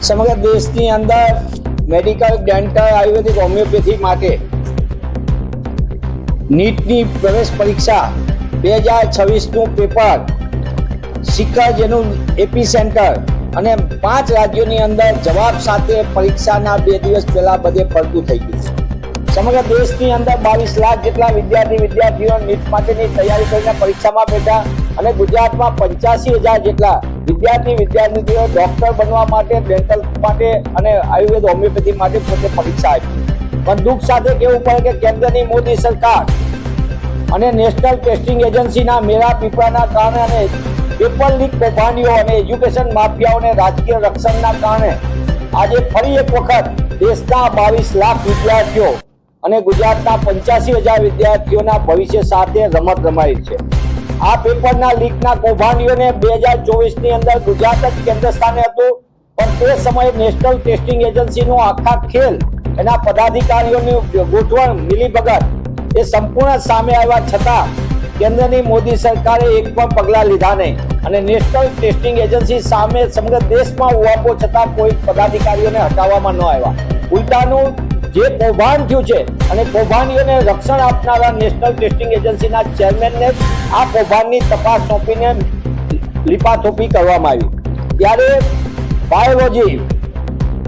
સમગ્ર દેશની અંદર મેડિકલ, ડેન્ટલ, આયુર્વેદિક, હોમિયોપેથી માટે નીટની પ્રવેશ પરીક્ષા 2026નું પેપર શિખર, જેનું એપી સેન્ટર અને 5 રાજ્યોની અંદર જવાબ સાથે પરીક્ષાના 2 દિવસ પહેલા બધે પડતું થઈ ગયું. સમગ્ર દેશની અંદર 22 લાખ જેટલા વિદ્યાર્થીઓ નીટ માટેની તૈયારી કરીને પરીક્ષામાં બેઠા અને ગુજરાતમાં 85,000 જેટલા વિદ્યાર્થીઓ ડોક્ટર બનવા માટે, ડેન્ટલ માટે અને આયુર્વેદ, હોમિયોપેથી માટે પોતે પરીક્ષા આપી. પણ દુઃખ સાથે કહેવું પડે કે કેન્દ્રની મોદી સરકાર અને નેશનલ ટેસ્ટિંગ એજન્સીના મેરા પીપળાના કારણે અને પેપર લીક કૌભાંડીઓ અને એજ્યુકેશન માફિયાઓને રાજકીય રક્ષણના કારણે આજે ફરી એક વખત દેશના 22 લાખ વિદ્યાર્થીઓ અને ગુજરાતના 85,000 વિદ્યાર્થીઓના ભવિષ્ય સાથે રમત રમાઈ છે. આ પેપરના લીકના કૌભાંડીઓને 2024ની અંદર ગુજરાત જ કેન્દ્ર સ્થાને હતું, પણ તે સમયે નેશનલ ટેસ્ટિંગ એજન્સીનો આખા ખેલ, એના પદાધિકારીઓની ગોઠવણ, મિલીભગત એ સંપૂર્ણ સામે આવ્યા છતાં કેન્દ્રની મોદી સરકારે એક પણ પગલાં લીધા નહીં અને નેશનલ ટેસ્ટિંગ એજન્સી સામે સમગ્ર દેશમાં ઉહાપો છતાં કોઈ પદાધિકારીઓને હટાવવામાં ન આવ્યા. ઉલટાનું જે કૌભાંડ થયું છે અને કૌભાંડીઓને રક્ષણ આપનારા નેશનલ ટેસ્ટિંગ એજન્સીના ચેરમેનને આ કૌભાંડની તપાસ સોંપીને લીપાથોપી કરવામાં આવી. ત્યારે બાયોલોજી,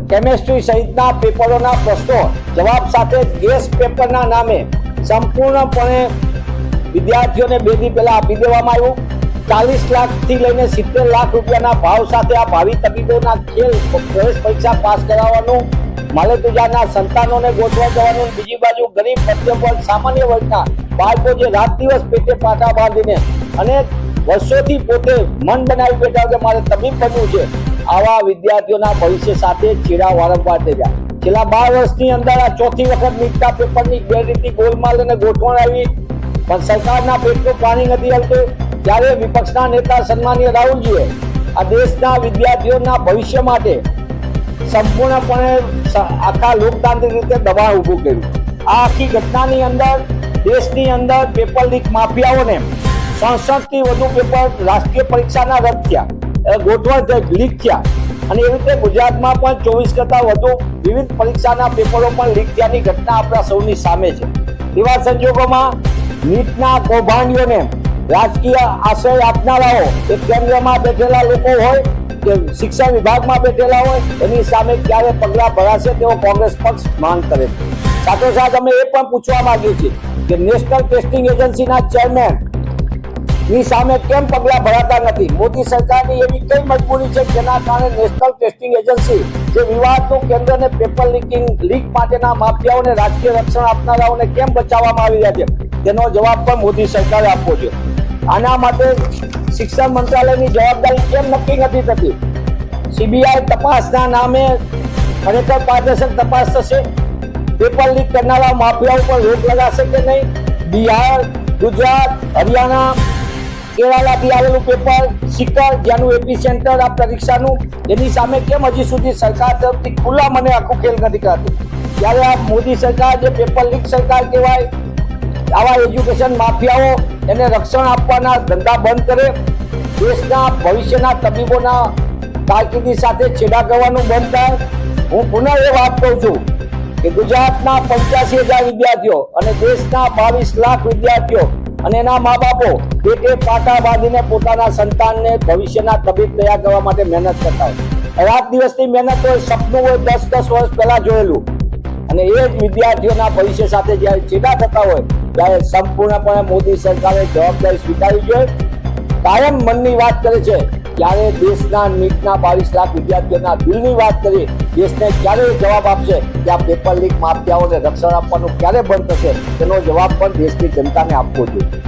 કેમેસ્ટ્રી સહિતના પેપરોના પ્રશ્નો જવાબ સાથે ગેસ પેપરના નામે સંપૂર્ણપણે વિદ્યાર્થીઓને 2 દી પહેલા આપી દેવામાં આવ્યું. 40 લાખથી લઈને 70 લાખ રૂપિયાના ભાવ સાથે આ ભાવિ તબીબોના ખેલ પ્રવેશ પરીક્ષા પાસ કરાવવાનું, માલેતુજાના સંતાનોને ગોઠવા જવાનું, બીજી બાજુ ગરીબ, મધ્યમ વર્ગ, સામાન્ય વર્ગના બાળકો જે રાત દિવસ પેટે પાટા બાંધીને અને વર્ષોથી પોતે મન બનાવી બેઠા કે મારે તબીબ બનવું છે, આવા વિદ્યાર્થીઓના ભવિષ્ય સાથે ચેડા વારંવાર થઈ ગયા. છેલ્લા 12 વર્ષની અંદર આ ચોથી વખત નીટના પેપરની ગેરરીતિ, ગોલમાલ અને ગોઠવણ આવી, પણ સરકારના પેટનું પાણી નથી હલતું. ત્યારે વિપક્ષના નેતા સન્માનીય રાહુલજીએ આ દેશના વિદ્યાર્થીઓના ભવિષ્ય માટે સંપૂર્ણપણે આખા લોકતાંત્રિક રીતે દબાણ ઊભું કર્યું. આ આખી ઘટનાની અંદર દેશની અંદર પેપર લીક માફિયાઓને 67થી વધુ પેપર રાષ્ટ્રીય પરીક્ષાના રદ થયા, ગોઠવણ લીક થયા અને એ રીતે ગુજરાતમાં પણ 24 કરતાં વધુ વિવિધ પરીક્ષાના પેપરો પણ લીક થયાની ઘટના આપણા સૌની સામે છે. એવા સંજોગોમાં નીટના કૌભાંડીઓને રાજકીય આશ્રય આપનારાઓ, એ કેન્દ્રમાં બેઠેલા લોકો હોય કે શિક્ષણ વિભાગમાં બેઠેલા હોય, એની સામે ક્યારે પગલાં ભરાશે તેવો કોંગ્રેસ પક્ષ માંગ કરે છે. સાથોસાથ અમે એ પણ પૂછવા માંગીએ છીએ કે નેશનલ ટેસ્ટિંગ એજન્સીના ચેરમેન ની સામે કેમ પગલાં ભરાતા નથી? મોદી સરકારની એવી કઈ મજબૂરી છે જેના કારણે નેશનલ ટેસ્ટિંગ એજન્સી જે વિવાદનું કેન્દ્રને પેપર લીક માટેના માફિયાઓને, રાજકીય રક્ષણ આપનારાઓને કેમ બચાવવામાં આવી રહ્યા છે, તેનો જવાબ પણ મોદી સરકારે આપવો છે. આના માટે શિક્ષણ મંત્રાલયની જવાબદારી કેમ નક્કી નથી થતી? સીબીઆઈ તપાસના નામે ખરેખર પારદર્શક તપાસ થશે? પેપર લીક કરનારા માફિયાઓ પર રોક લગાશે કે નહીં? બિહાર, ગુજરાત, હરિયાણા, કેરાલાથી આવેલું પેપર શિખર, જેનું એપી સેન્ટર આ પરીક્ષાનું, એની સામે કેમ હજી સુધી સરકાર તરફથી ખુલ્લા મને આખું ખેલ નથી કરાતું? ત્યારે આ મોદી સરકાર જે પેપર લીક સરકાર કહેવાય, આવા એજ્યુકેશન માફિયાઓ એને રક્ષણ આપવાના ધંધા બંધ કરે, દેશના ભવિષ્યના તબીબોના કારકિર્દી સાથે છેડા કરવાનું બંધ થાય. હું પુનઃ એ વાત કહું છું કે ગુજરાતના 85,000 વિદ્યાર્થીઓ અને દેશના 22 લાખ વિદ્યાર્થીઓ અને એના મા બાપો પેટે પાટા બાંધીને પોતાના સંતાનને ભવિષ્યના તબીબ તૈયાર કરવા માટે મહેનત કરતા હોય. રાત દિવસની મહેનત હોય, સપનું હોય 10 વર્ષ પહેલા જોયેલું, અને એ જ વિદ્યાર્થીઓના ભવિષ્ય સાથે જ્યારે ચેડા થતા હોય ત્યારે સંપૂર્ણપણે મોદી સરકારે જવાબદારી સ્વીકારવી જોઈએ. કાયમ મનની વાત કરે છે, ત્યારે દેશના નીટના 22 લાખ વિદ્યાર્થીઓના દિલની વાત કરી દેશને ક્યારે જવાબ આપશે કે આ પેપર લીક માફિયાઓને રક્ષણ આપવાનું ક્યારે બંધ થશે, તેનો જવાબ પણ દેશની જનતાને આપવો જોઈએ.